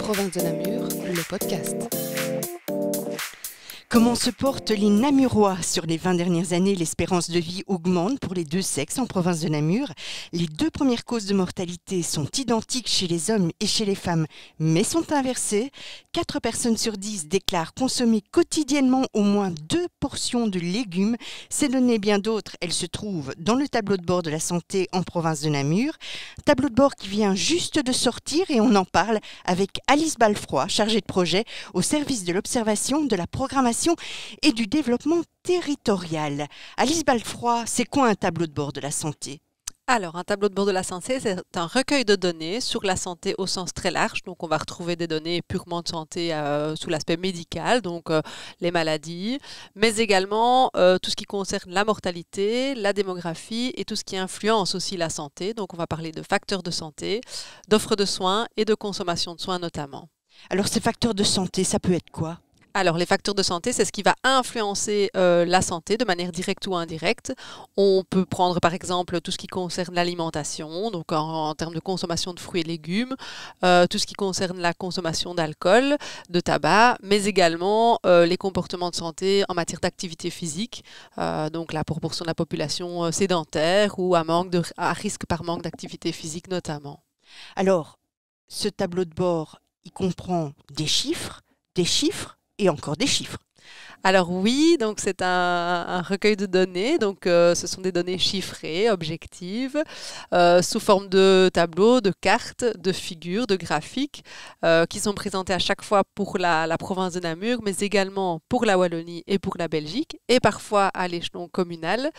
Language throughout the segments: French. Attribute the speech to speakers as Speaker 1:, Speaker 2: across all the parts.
Speaker 1: Province de Namur, le podcast.
Speaker 2: Comment se portent les Namurois? Sur les 20 dernières années, l'espérance de vie augmente pour les deux sexes en province de Namur. Les deux premières causes de mortalité sont identiques chez les hommes et chez les femmes, mais sont inversées. 4 personnes sur 10 déclarent consommer quotidiennement au moins 2 portions de légumes. Ces données et bien d'autres, elles se trouvent dans le tableau de bord de la santé en province de Namur. Tableau de bord qui vient juste de sortir et on en parle avec Alice Balfroy, chargée de projet au service de l'observation, de la programmation et du développement territorial. Alice Balfroy, c'est quoi un tableau de bord de la santé ?
Speaker 3: Alors, un tableau de bord de la santé, c'est un recueil de données sur la santé au sens très large. Donc, on va retrouver des données purement de santé sous l'aspect médical, donc les maladies, mais également tout ce qui concerne la mortalité, la démographie et tout ce qui influence aussi la santé. Donc, on va parler de facteurs de santé, d'offres de soins et de consommation de soins notamment.
Speaker 2: Alors, ces facteurs de santé, ça peut être quoi ?
Speaker 3: Alors, les facteurs de santé, c'est ce qui va influencer la santé de manière directe ou indirecte. On peut prendre par exemple tout ce qui concerne l'alimentation, donc en termes de consommation de fruits et légumes, tout ce qui concerne la consommation d'alcool, de tabac, mais également les comportements de santé en matière d'activité physique, donc la proportion de la population sédentaire ou à risque par manque d'activité physique notamment.
Speaker 2: Alors, ce tableau de bord, il comprend des chiffres et encore des chiffres.
Speaker 3: Alors oui, donc c'est un recueil de données, donc ce sont des données chiffrées, objectives, sous forme de tableaux, de cartes, de figures, de graphiques, qui sont présentés à chaque fois pour la province de Namur, mais également pour la Wallonie et pour la Belgique, et parfois à l'échelon communal.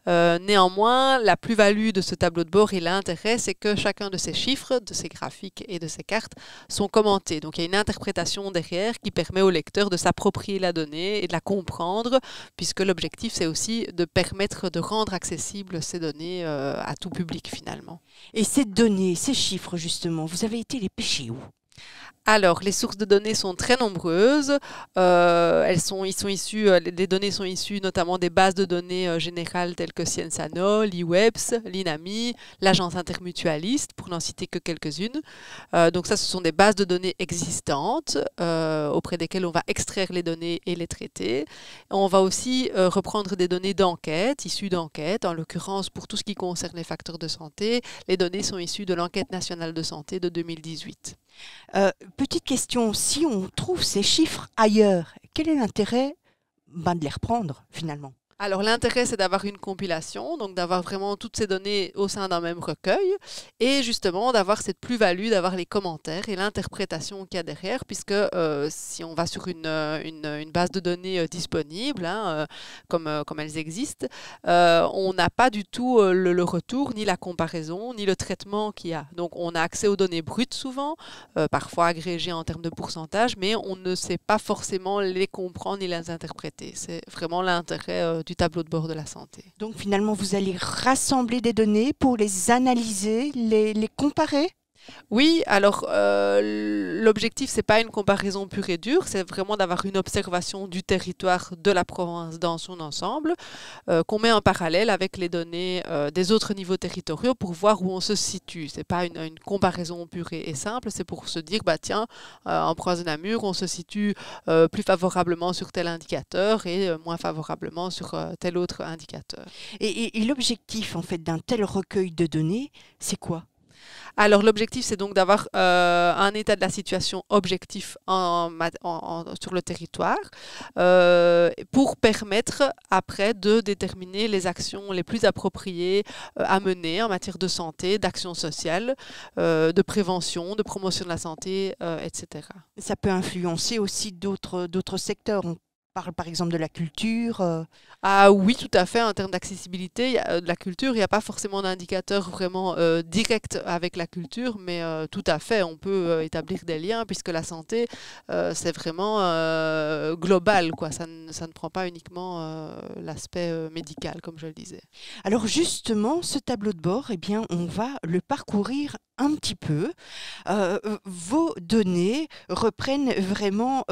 Speaker 3: Néanmoins, la plus-value de ce tableau de bord et l'intérêt, c'est que chacun de ces chiffres, de ces graphiques et de ces cartes sont commentés. Donc il y a une interprétation derrière qui permet au lecteur de s'approprier la donnée et de la comprendre, puisque l'objectif c'est aussi de permettre de rendre accessibles ces données à tout public finalement.
Speaker 2: Et ces données, ces chiffres justement, vous avez été les pêcher où ?
Speaker 3: Alors, les sources de données sont très nombreuses. Les données sont issues notamment des bases de données générales telles que Sciensano, l'IWEBS, l'INAMI, l'Agence intermutualiste, pour n'en citer que quelques-unes. Donc ça, ce sont des bases de données existantes auprès desquelles on va extraire les données et les traiter. On va aussi reprendre des données d'enquête, issues d'enquête. En l'occurrence, pour tout ce qui concerne les facteurs de santé, les données sont issues de l'enquête nationale de santé de 2018.
Speaker 2: Petite question, si on trouve ces chiffres ailleurs, quel est l'intérêt de les reprendre finalement ?
Speaker 3: Alors l'intérêt, c'est d'avoir une compilation, donc d'avoir vraiment toutes ces données au sein d'un même recueil et justement d'avoir cette plus-value, d'avoir les commentaires et l'interprétation qu'il y a derrière, puisque si on va sur une base de données disponible, comme elles existent, on n'a pas du tout le retour, ni la comparaison, ni le traitement qu'il y a. Donc on a accès aux données brutes souvent, parfois agrégées en termes de pourcentage, mais on ne sait pas forcément les comprendre ni les interpréter. C'est vraiment l'intérêt du tableau de bord de la santé.
Speaker 2: Donc finalement, vous allez rassembler des données pour les analyser, les comparer ?
Speaker 3: Oui, alors l'objectif, c'est pas une comparaison pure et dure, c'est vraiment d'avoir une observation du territoire de la province dans son ensemble, qu'on met en parallèle avec les données des autres niveaux territoriaux pour voir où on se situe. C'est pas une comparaison pure et simple, c'est pour se dire, tiens, en province de Namur, on se situe plus favorablement sur tel indicateur et moins favorablement sur tel autre indicateur.
Speaker 2: Et l'objectif en fait d'un tel recueil de données, c'est quoi ?
Speaker 3: Alors l'objectif, c'est donc d'avoir un état de la situation objectif sur le territoire pour permettre après de déterminer les actions les plus appropriées à mener en matière de santé, d'action sociale, de prévention, de promotion de la santé, etc.
Speaker 2: Ça peut influencer aussi d'autres secteurs. On parle par exemple de la culture.
Speaker 3: Ah oui, tout à fait. En termes d'accessibilité, de la culture, il n'y a pas forcément d'indicateur vraiment direct avec la culture, mais tout à fait, on peut établir des liens puisque la santé, c'est vraiment global, quoi. Ça ne prend pas uniquement l'aspect médical, comme je le disais.
Speaker 2: Alors justement, ce tableau de bord, eh bien, on va le parcourir un petit peu. Vos données reprennent vraiment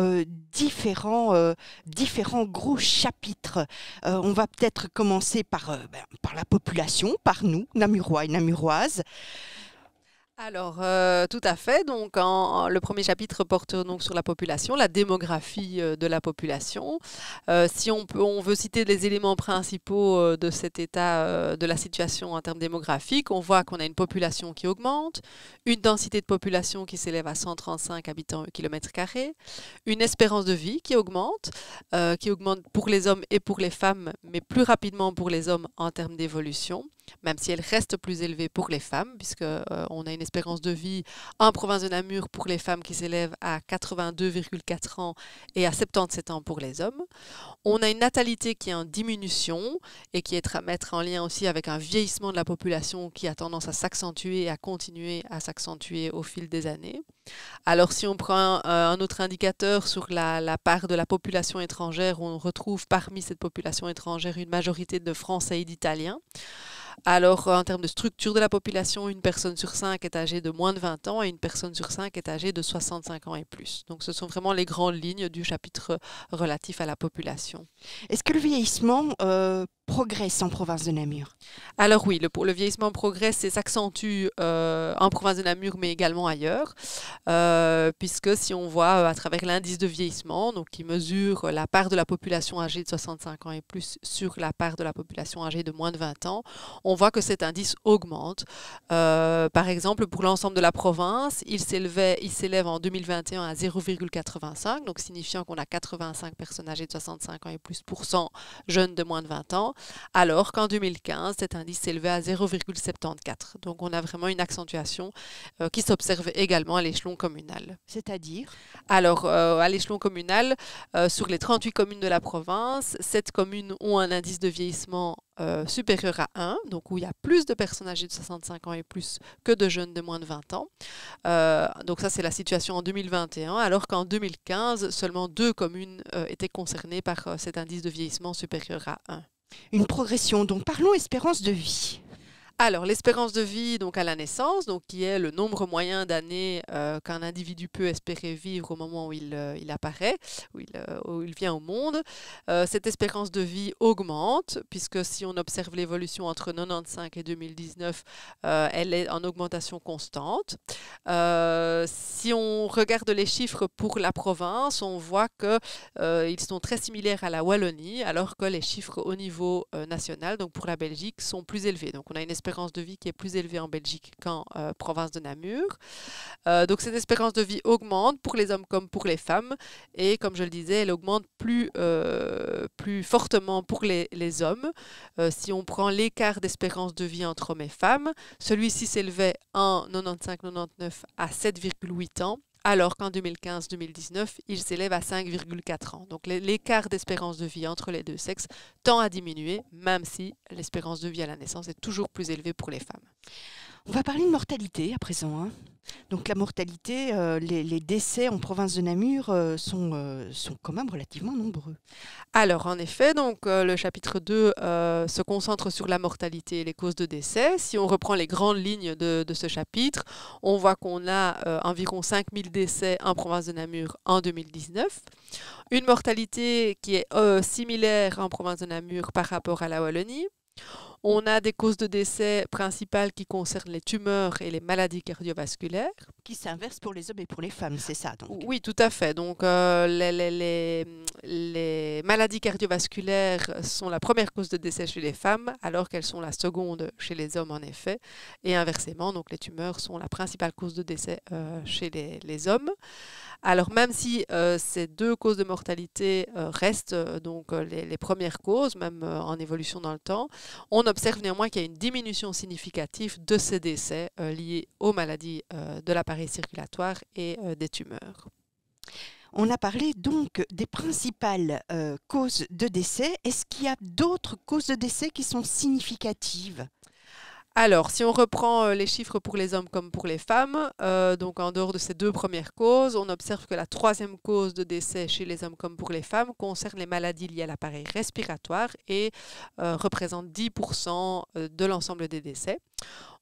Speaker 2: différents gros chapitres. On va peut-être commencer par la population, par nous, Namurois et Namuroises.
Speaker 3: Alors, tout à fait. Donc, le premier chapitre porte donc sur la population, la démographie de la population. Si on veut citer les éléments principaux de cet état de la situation en termes démographiques, on voit qu'on a une population qui augmente, une densité de population qui s'élève à 135 habitants au kilomètre carré, une espérance de vie qui augmente pour les hommes et pour les femmes, mais plus rapidement pour les hommes en termes d'évolution, même si elle reste plus élevée pour les femmes, puisque on a une espérance de vie en province de Namur pour les femmes qui s'élève à 82,4 ans et à 77 ans pour les hommes. On a une natalité qui est en diminution et qui est à mettre en lien aussi avec un vieillissement de la population qui a tendance à s'accentuer et à continuer à s'accentuer au fil des années. Alors si on prend un autre indicateur sur la part de la population étrangère, on retrouve parmi cette population étrangère une majorité de Français et d'Italiens. Alors, en termes de structure de la population, une personne sur 5 est âgée de moins de 20 ans et une personne sur 5 est âgée de 65 ans et plus. Donc, ce sont vraiment les grandes lignes du chapitre relatif à la population.
Speaker 2: Est-ce que le vieillissement progresse en province de Namur?
Speaker 3: Alors oui, le vieillissement progresse et s'accentue en province de Namur, mais également ailleurs, puisque si on voit à travers l'indice de vieillissement, donc qui mesure la part de la population âgée de 65 ans et plus sur la part de la population âgée de moins de 20 ans, on voit que cet indice augmente. Par exemple, pour l'ensemble de la province, il s'élève en 2021 à 0,85, donc signifiant qu'on a 85 personnes âgées de 65 ans et plus pour 100 jeunes de moins de 20 ans, alors qu'en 2015, cet indice s'élevait à 0,74. Donc on a vraiment une accentuation qui s'observe également à l'échelon communal.
Speaker 2: C'est-à-dire?
Speaker 3: Alors, à l'échelon communal, sur les 38 communes de la province, 7 communes ont un indice de vieillissement supérieur à 1, donc où il y a plus de personnes âgées de 65 ans et plus que de jeunes de moins de 20 ans. Donc ça, c'est la situation en 2021, alors qu'en 2015, seulement 2 communes étaient concernées par cet indice de vieillissement supérieur à 1.
Speaker 2: Une progression, donc parlons espérance de vie.
Speaker 3: Alors, l'espérance de vie donc à la naissance, donc qui est le nombre moyen d'années qu'un individu peut espérer vivre au moment où il apparaît, où il vient au monde. Cette espérance de vie augmente, puisque si on observe l'évolution entre 1995 et 2019, elle est en augmentation constante. Si on regarde les chiffres pour la province, on voit qu'ils sont très similaires à la Wallonie, alors que les chiffres au niveau national, donc pour la Belgique, sont plus élevés. Donc on a une espérance de vie qui est plus élevée en Belgique qu'en province de Namur. Donc cette espérance de vie augmente pour les hommes comme pour les femmes. Et comme je le disais, elle augmente plus fortement pour les hommes. Si on prend l'écart d'espérance de vie entre hommes et femmes, celui-ci s'élevait en 95-99 à 7,8 ans. Alors qu'en 2015-2019, il s'élève à 5,4 ans. Donc l'écart d'espérance de vie entre les deux sexes tend à diminuer, même si l'espérance de vie à la naissance est toujours plus élevée pour les femmes.
Speaker 2: On va parler de mortalité à présent, hein. Donc la mortalité, les décès en province de Namur sont quand même relativement nombreux.
Speaker 3: Alors en effet, donc, le chapitre 2 se concentre sur la mortalité et les causes de décès. Si on reprend les grandes lignes de ce chapitre, on voit qu'on a environ 5000 décès en province de Namur en 2019. Une mortalité qui est similaire en province de Namur par rapport à la Wallonie. On a des causes de décès principales qui concernent les tumeurs et les maladies cardiovasculaires.
Speaker 2: Qui s'inverse pour les hommes et pour les femmes, c'est ça donc?
Speaker 3: Oui, tout à fait. Donc, les maladies cardiovasculaires sont la première cause de décès chez les femmes, alors qu'elles sont la seconde chez les hommes, en effet. Et inversement, donc les tumeurs sont la principale cause de décès chez les hommes. Alors, même si ces deux causes de mortalité restent donc les premières causes, même en évolution dans le temps, on observe néanmoins qu'il y a une diminution significative de ces décès liés aux maladies de l'appareil circulatoire et des tumeurs.
Speaker 2: On a parlé donc des principales causes de décès. Est-ce qu'il y a d'autres causes de décès qui sont significatives ?
Speaker 3: Alors, si on reprend les chiffres pour les hommes comme pour les femmes, donc en dehors de ces deux premières causes, on observe que la troisième cause de décès chez les hommes comme pour les femmes concerne les maladies liées à l'appareil respiratoire et représente 10% de l'ensemble des décès.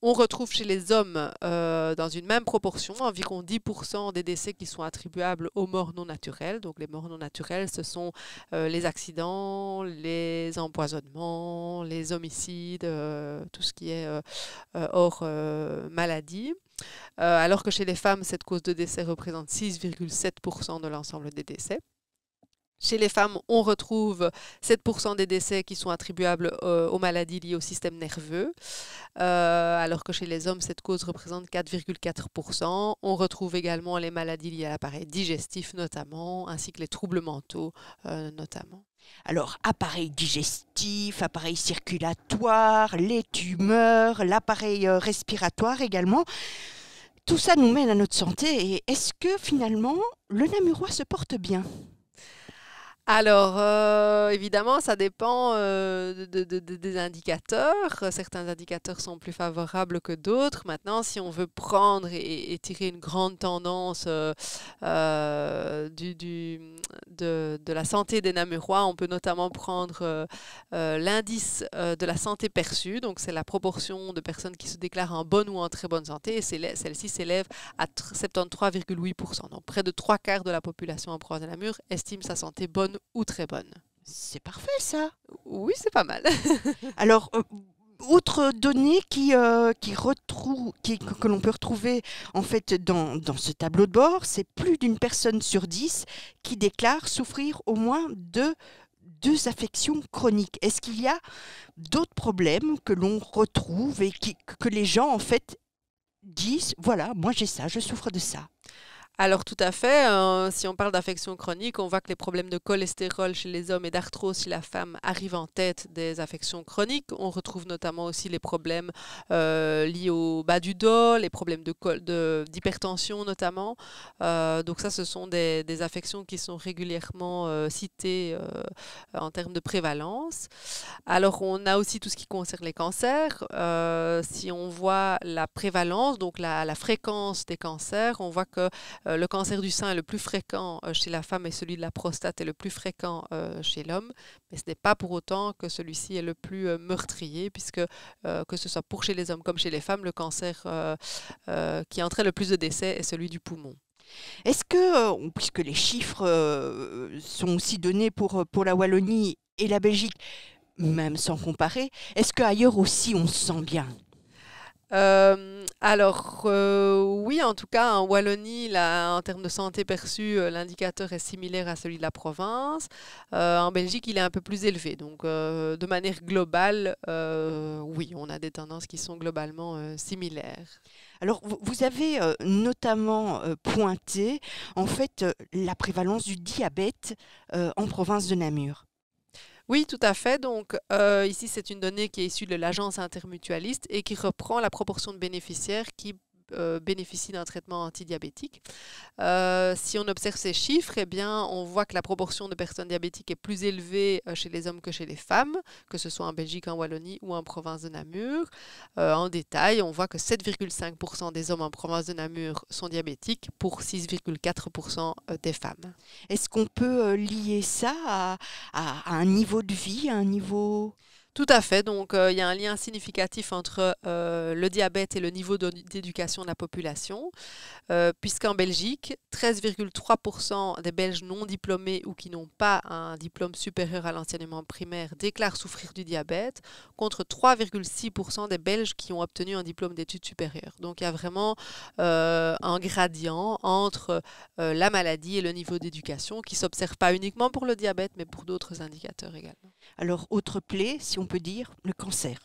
Speaker 3: On retrouve chez les hommes, dans une même proportion, environ 10% des décès qui sont attribuables aux morts non naturelles. Donc les morts non naturelles, ce sont les accidents, les empoisonnements, les homicides, tout ce qui est hors maladie. Alors que chez les femmes, cette cause de décès représente 6,7% de l'ensemble des décès. Chez les femmes, on retrouve 7% des décès qui sont attribuables aux maladies liées au système nerveux, alors que chez les hommes, cette cause représente 4,4%. On retrouve également les maladies liées à l'appareil digestif notamment, ainsi que les troubles mentaux notamment.
Speaker 2: Alors, appareil digestif, appareil circulatoire, les tumeurs, l'appareil respiratoire également. Tout ça nous mène à notre santé. Et est-ce que finalement, le Namurois se porte bien ?
Speaker 3: Alors, évidemment, ça dépend des indicateurs. Certains indicateurs sont plus favorables que d'autres. Maintenant, si on veut prendre et tirer une grande tendance de la santé des Namurois, on peut notamment prendre l'indice de la santé perçue. Donc, c'est la proportion de personnes qui se déclarent en bonne ou en très bonne santé. Et celle-ci s'élève à 73,8%. Donc, près de 3/4 de la population en province de Namur estime sa santé bonne ou très bonne.
Speaker 2: C'est parfait ça.
Speaker 3: Oui, c'est pas mal.
Speaker 2: Alors, autre donnée que l'on peut retrouver en fait dans ce tableau de bord, c'est plus d'une personne sur 10 qui déclare souffrir au moins de 2 affections chroniques. Est-ce qu'il y a d'autres problèmes que l'on retrouve et que les gens en fait disent, voilà, moi j'ai ça, je souffre de ça?
Speaker 3: Alors tout à fait, si on parle d'affections chroniques, on voit que les problèmes de cholestérol chez les hommes et d'arthrose chez la femme arrivent en tête des affections chroniques. On retrouve notamment aussi les problèmes liés au bas du dos, les problèmes d'hypertension notamment. Donc ça, ce sont des affections qui sont régulièrement citées en termes de prévalence. Alors on a aussi tout ce qui concerne les cancers. Si on voit la prévalence, donc la fréquence des cancers, on voit que le cancer du sein est le plus fréquent chez la femme et celui de la prostate est le plus fréquent chez l'homme. Mais ce n'est pas pour autant que celui-ci est le plus meurtrier, puisque que ce soit pour chez les hommes comme chez les femmes, le cancer qui entraîne le plus de décès est celui du poumon.
Speaker 2: Est-ce que, puisque les chiffres sont aussi donnés pour la Wallonie et la Belgique, même sans comparer, est-ce qu'ailleurs aussi on se sent bien ?
Speaker 3: Oui, en tout cas, en Wallonie, en termes de santé perçue, l'indicateur est similaire à celui de la province. En Belgique, il est un peu plus élevé. Donc, de manière globale, oui, on a des tendances qui sont globalement similaires.
Speaker 2: Alors, vous avez notamment pointé, en fait, la prévalence du diabète en province de Namur.
Speaker 3: Oui, tout à fait. Donc, ici, c'est une donnée qui est issue de l'agence intermutualiste et qui reprend la proportion de bénéficiaires qui bénéficient d'un traitement antidiabétique. Si on observe ces chiffres, eh bien, on voit que la proportion de personnes diabétiques est plus élevée chez les hommes que chez les femmes, que ce soit en Belgique, en Wallonie ou en province de Namur. En détail, on voit que 7,5% des hommes en province de Namur sont diabétiques pour 6,4% des femmes.
Speaker 2: Est-ce qu'on peut lier ça à un niveau de vie, à un niveau...
Speaker 3: Tout à fait. Donc, il y a un lien significatif entre le diabète et le niveau d'éducation de la population, puisqu'en Belgique, 13,3% des Belges non diplômés ou qui n'ont pas un diplôme supérieur à l'enseignement primaire déclarent souffrir du diabète, contre 3,6% des Belges qui ont obtenu un diplôme d'études supérieures. Donc, il y a vraiment un gradient entre la maladie et le niveau d'éducation qui ne s'observe pas uniquement pour le diabète, mais pour d'autres indicateurs également.
Speaker 2: Alors, autre plaie, si on peut dire, le cancer.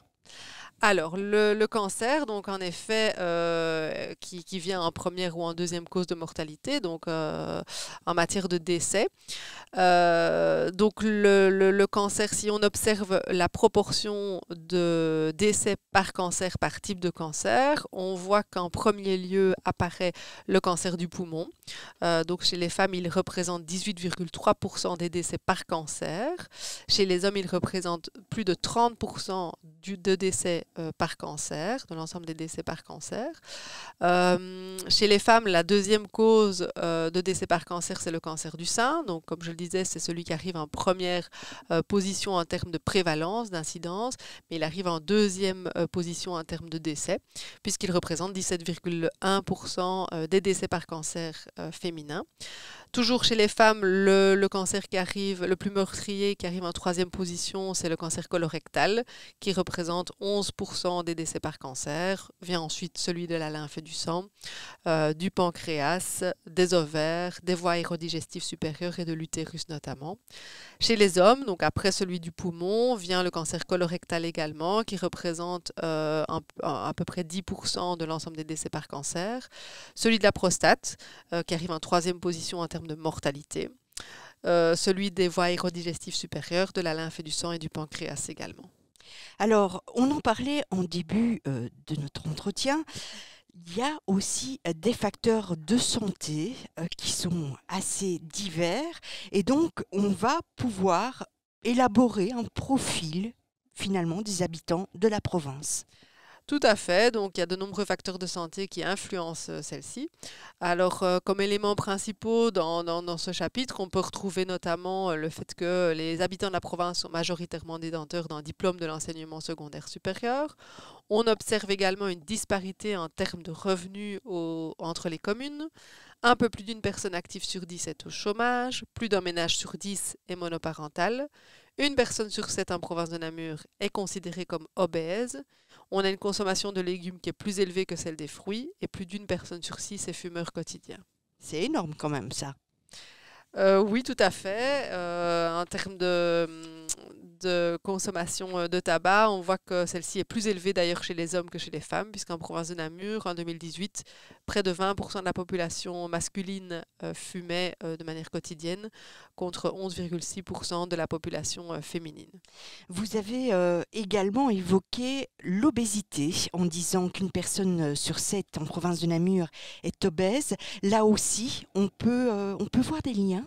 Speaker 3: Alors, le cancer, donc en effet, qui vient en première ou en deuxième cause de mortalité, donc en matière de décès. Donc, le cancer, si on observe la proportion de décès par cancer, par type de cancer, on voit qu'en premier lieu apparaît le cancer du poumon. Donc, chez les femmes, il représente 18,3% des décès par cancer. Chez les hommes, il représente plus de 30% de décès par cancer, de l'ensemble des décès par cancer. Chez les femmes, la deuxième cause de décès par cancer, c'est le cancer du sein. Donc, comme je le disais, c'est celui qui arrive en première position en termes de prévalence, d'incidence, mais il arrive en deuxième position en termes de décès, puisqu'il représente 17,1% des décès par cancer féminins. Toujours chez les femmes, le cancer qui arrive, le plus meurtrier, qui arrive en troisième position, c'est le cancer colorectal, qui représente 11% des décès par cancer. Vient ensuite celui de la lymphe et du sang, du pancréas, des ovaires, des voies aérodigestives supérieures et de l'utérus notamment. Chez les hommes, donc après celui du poumon, vient le cancer colorectal également, qui représente à peu près 10% de l'ensemble des décès par cancer. Celui de la prostate, qui arrive en troisième position en termes de mortalité. Celui des voies aérodigestives supérieures, de la lymphe et du sang et du pancréas également.
Speaker 2: Alors, on en parlait en début de notre entretien. Il y a aussi des facteurs de santé qui sont assez divers et donc on va pouvoir élaborer un profil finalement des habitants de la province.
Speaker 3: Tout à fait, donc il y a de nombreux facteurs de santé qui influencent celle-ci. Alors, comme éléments principaux dans ce chapitre, on peut retrouver notamment le fait que les habitants de la province sont majoritairement détenteurs d'un diplôme de l'enseignement secondaire supérieur. On observe également une disparité en termes de revenus entre les communes. Un peu plus d'une personne active sur 10 est au chômage, plus d'un ménage sur 10 est monoparental. Une personne sur 7 en province de Namur est considérée comme obèse. On a une consommation de légumes qui est plus élevée que celle des fruits et plus d'une personne sur 6 est fumeur quotidien.
Speaker 2: C'est énorme quand même ça.
Speaker 3: Oui, tout à fait. En termes de consommation de tabac, on voit que celle-ci est plus élevée d'ailleurs chez les hommes que chez les femmes, puisqu'en province de Namur, en 2018, près de 20% de la population masculine fumait de manière quotidienne, contre 11,6% de la population féminine.
Speaker 2: Vous avez également évoqué l'obésité en disant qu'une personne sur 7 en province de Namur est obèse. Là aussi, on peut voir des liens.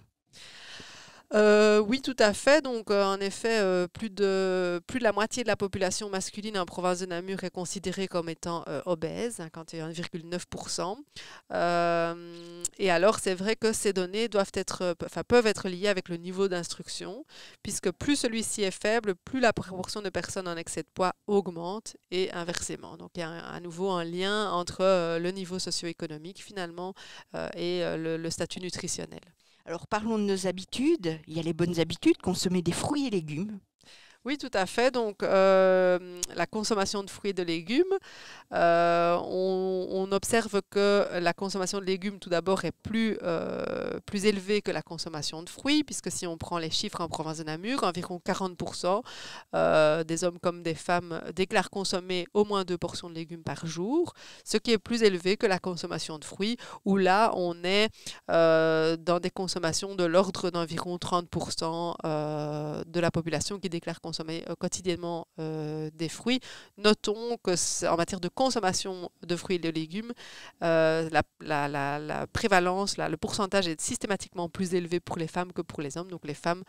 Speaker 3: Oui, tout à fait. Donc, en effet, plus de la moitié de la population masculine en province de Namur est considérée comme étant obèse, 51,9%. Et alors, c'est vrai que ces données peuvent être liées avec le niveau d'instruction, puisque plus celui-ci est faible, plus la proportion de personnes en excès de poids augmente et inversement. Donc, il y a à nouveau un lien entre le niveau socio-économique finalement et le statut nutritionnel.
Speaker 2: Alors parlons de nos habitudes. Il y a les bonnes habitudes, consommer des fruits et légumes.
Speaker 3: Oui, tout à fait. Donc, la consommation de fruits et de légumes, on observe que la consommation de légumes, tout d'abord, est plus élevée que la consommation de fruits, puisque si on prend les chiffres en province de Namur, environ 40% des hommes comme des femmes déclarent consommer au moins 2 portions de légumes par jour, ce qui est plus élevé que la consommation de fruits, où là, on est dans des consommations de l'ordre d'environ 30% de la population qui déclare consommer quotidiennement des fruits. Notons que en matière de consommation de fruits et de légumes, la prévalence, le pourcentage est systématiquement plus élevé pour les femmes que pour les hommes. Donc les femmes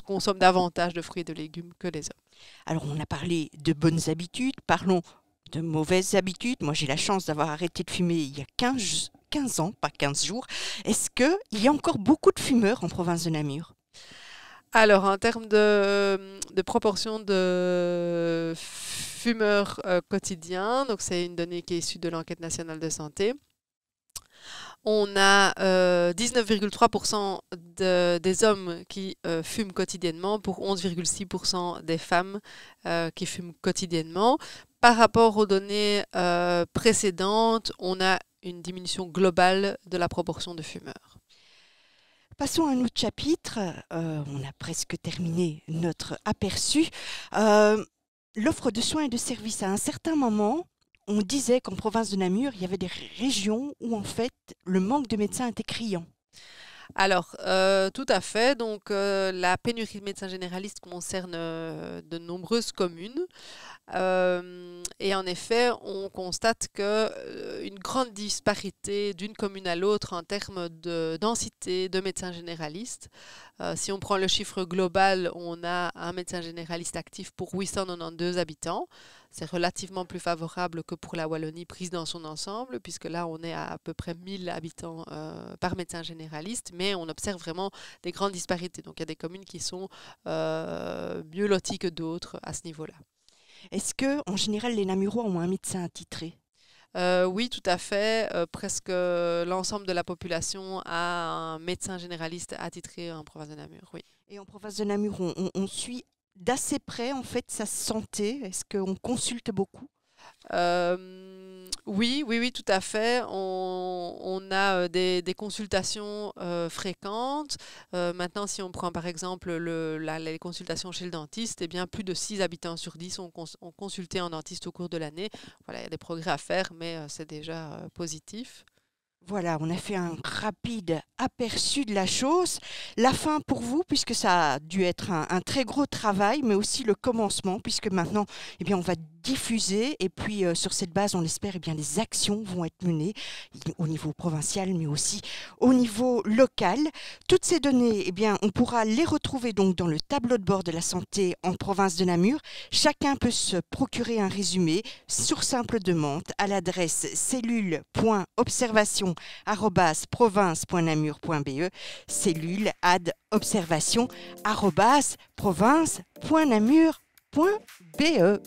Speaker 3: consomment davantage de fruits et de légumes que les hommes.
Speaker 2: Alors on a parlé de bonnes habitudes, parlons de mauvaises habitudes. Moi j'ai la chance d'avoir arrêté de fumer il y a 15 ans, pas 15 jours. Est-ce qu'il y a encore beaucoup de fumeurs en province de Namur ?
Speaker 3: Alors, en termes de proportion de fumeurs quotidiens, donc c'est une donnée qui est issue de l'enquête nationale de santé, on a 19,3% des hommes qui fument quotidiennement pour 11,6% des femmes qui fument quotidiennement. Par rapport aux données précédentes, on a une diminution globale de la proportion de fumeurs.
Speaker 2: Passons à un autre chapitre. On a presque terminé notre aperçu. L'offre de soins et de services. À un certain moment, on disait qu'en province de Namur, il y avait des régions où en fait le manque de médecins était criant.
Speaker 3: Alors, tout à fait. Donc, la pénurie de médecins généralistes concerne de nombreuses communes. Et en effet, on constate une grande disparité d'une commune à l'autre en termes de densité de médecins généralistes. Si on prend le chiffre global, on a un médecin généraliste actif pour 892 habitants. C'est relativement plus favorable que pour la Wallonie prise dans son ensemble, puisque là, on est à peu près 1000 habitants par médecin généraliste, mais on observe vraiment des grandes disparités. Donc, il y a des communes qui sont mieux loties que d'autres à ce niveau-là.
Speaker 2: Est-ce que, en général, les Namurois ont un médecin attitré ?
Speaker 3: Oui, tout à fait. Presque l'ensemble de la population a un médecin généraliste attitré en province de Namur, oui.
Speaker 2: Et en province de Namur, on suit d'assez près en fait sa santé. Est-ce qu'on consulte beaucoup?
Speaker 3: Oui, tout à fait. On a des consultations fréquentes. Maintenant, si on prend par exemple les consultations chez le dentiste, eh bien, plus de 6 habitants sur 10 ont consulté un dentiste au cours de l'année. Voilà, il y a des progrès à faire, mais c'est déjà positif.
Speaker 2: Voilà, on a fait un rapide aperçu de la chose. La fin pour vous, puisque ça a dû être un très gros travail, mais aussi le commencement, puisque maintenant, eh bien, on va diffuser. Et puis, sur cette base, on l'espère, eh bien, les actions vont être menées au niveau provincial, mais aussi au niveau local. Toutes ces données, eh bien, on pourra les retrouver donc dans le tableau de bord de la santé en province de Namur. Chacun peut se procurer un résumé sur simple demande à l'adresse cellule.observation@province.namur.be, cellule@observation@province.namur.be.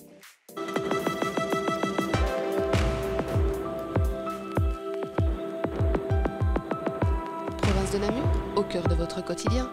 Speaker 1: Province de Namur, au cœur de votre quotidien.